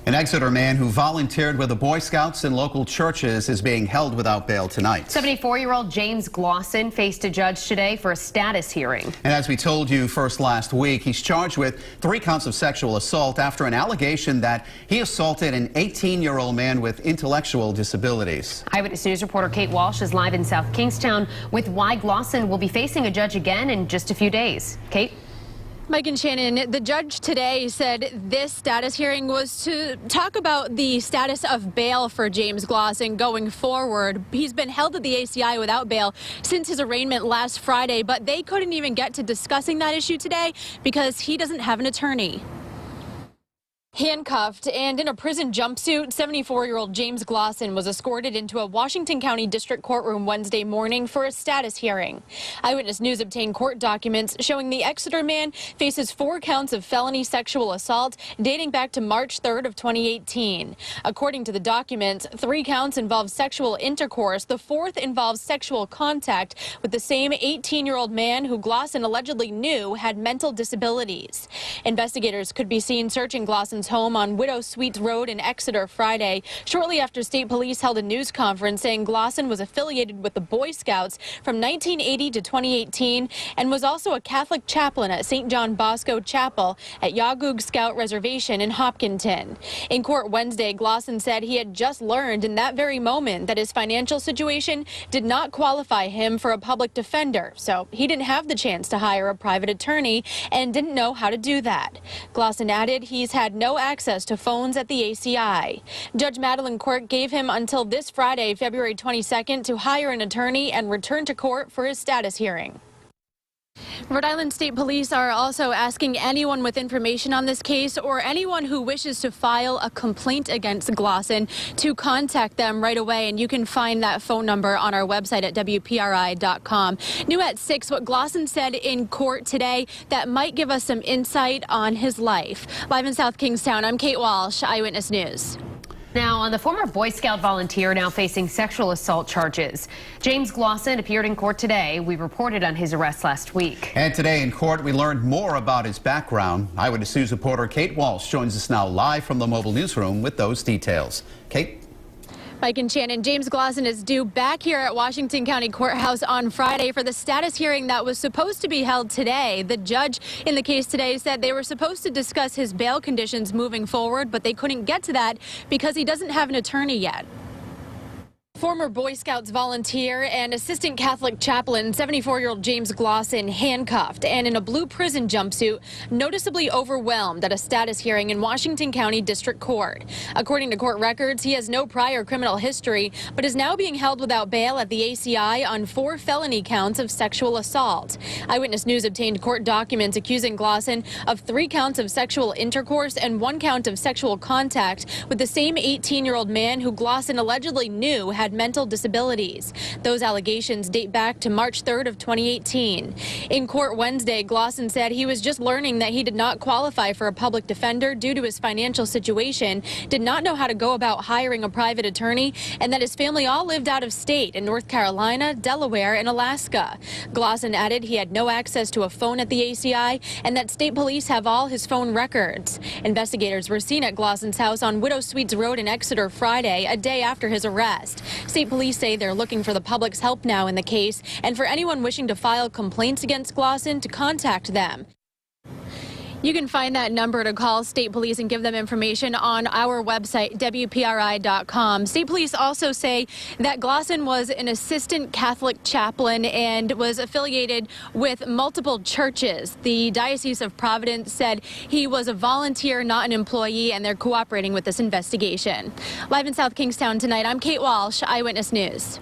An Exeter man who volunteered with the Boy Scouts and local churches is being held without bail tonight. 74-year-old James Glawson faced a judge today for a status hearing. And as we told you first last week, he's charged with 3 counts of sexual assault after an allegation that he assaulted an 18-year-old man with intellectual disabilities. Eyewitness News reporter Kate Walsh is live in South Kingstown with why Glawson will be facing a judge again in just a few days. Kate? Mike and Shannon, the judge today said this status hearing was to talk about the status of bail for James Glawson going forward. He's been held at the ACI without bail since his arraignment last Friday, but they couldn't even get to discussing that issue today because he doesn't have an attorney. Handcuffed and in a prison jumpsuit, 74-year-old James Glawson was escorted into a Washington County District courtroom Wednesday morning for a status hearing. Eyewitness News obtained court documents showing the Exeter man faces 4 counts of felony sexual assault dating back to March 3rd of 2018. According to the documents, 3 counts involve sexual intercourse. The 4th involves sexual contact with the same 18-year-old man who Glawson allegedly knew had mental disabilities. Investigators could be seen searching Glawson's home on Widow Sweets Road in Exeter Friday, shortly after state police held a news conference saying Glawson was affiliated with the Boy Scouts from 1980 to 2018 and was also a Catholic chaplain at St. John Bosco Chapel at Yawgoog Scout Reservation in Hopkinton. In court Wednesday, Glawson said he had just learned in that very moment that his financial situation did not qualify him for a public defender, so he didn't have the chance to hire a private attorney and didn't know how to do that. Glawson added he's had no access to phones at the ACI. Judge Madeline Quirk gave him until this Friday, February 22nd, to hire an attorney and return to court for his status hearing. Rhode Island State Police are also asking anyone with information on this case or anyone who wishes to file a complaint against Glawson to contact them right away, and you can find that phone number on our website at WPRI.com. New at 6, what Glawson said in court today that might give us some insight on his life. Live in South Kingstown, I'm Kate Walsh, Eyewitness News. Now, on the former Boy Scout volunteer now facing sexual assault charges. James Glawson appeared in court today. We reported on his arrest last week. And today in court, we learned more about his background. Eyewitness News reporter Kate Walsh joins us now live from the mobile newsroom with those details. Kate? Mike and Shannon, James Glawson is due back here at Washington County Courthouse on Friday for the status hearing that was supposed to be held today. The judge in the case today said they were supposed to discuss his bail conditions moving forward, but they couldn't get to that because he doesn't have an attorney yet. Former Boy Scouts volunteer and assistant Catholic chaplain, 74-year-old James Glawson, handcuffed and in a blue prison jumpsuit, noticeably overwhelmed at a status hearing in Washington County District Court. According to court records, he has no prior criminal history, but is now being held without bail at the ACI on 4 felony counts of sexual assault. Eyewitness News obtained court documents accusing Glawson of 3 counts of sexual intercourse and 1 count of sexual contact with the same 18-year-old man who Glawson allegedly knew had mental disabilities. Those allegations date back to March 3rd of 2018. In court Wednesday, Glawson said he was just learning that he did not qualify for a public defender due to his financial situation, did not know how to go about hiring a private attorney, and that his family all lived out of state in North Carolina, Delaware, and Alaska. Glawson added he had no access to a phone at the ACI and that state police have all his phone records. Investigators were seen at Glawson's house on Widow Sweets Road in Exeter Friday, a day after his arrest. State police say they're looking for the public's help now in the case and for anyone wishing to file complaints against Glawson to contact them. You can find that number to call state police and give them information on our website, WPRI.com. State police also say that Glawson was an assistant Catholic chaplain and was affiliated with multiple churches. The Diocese of Providence said he was a volunteer, not an employee, and they're cooperating with this investigation. Live in South Kingstown tonight, I'm Kate Walsh, Eyewitness News.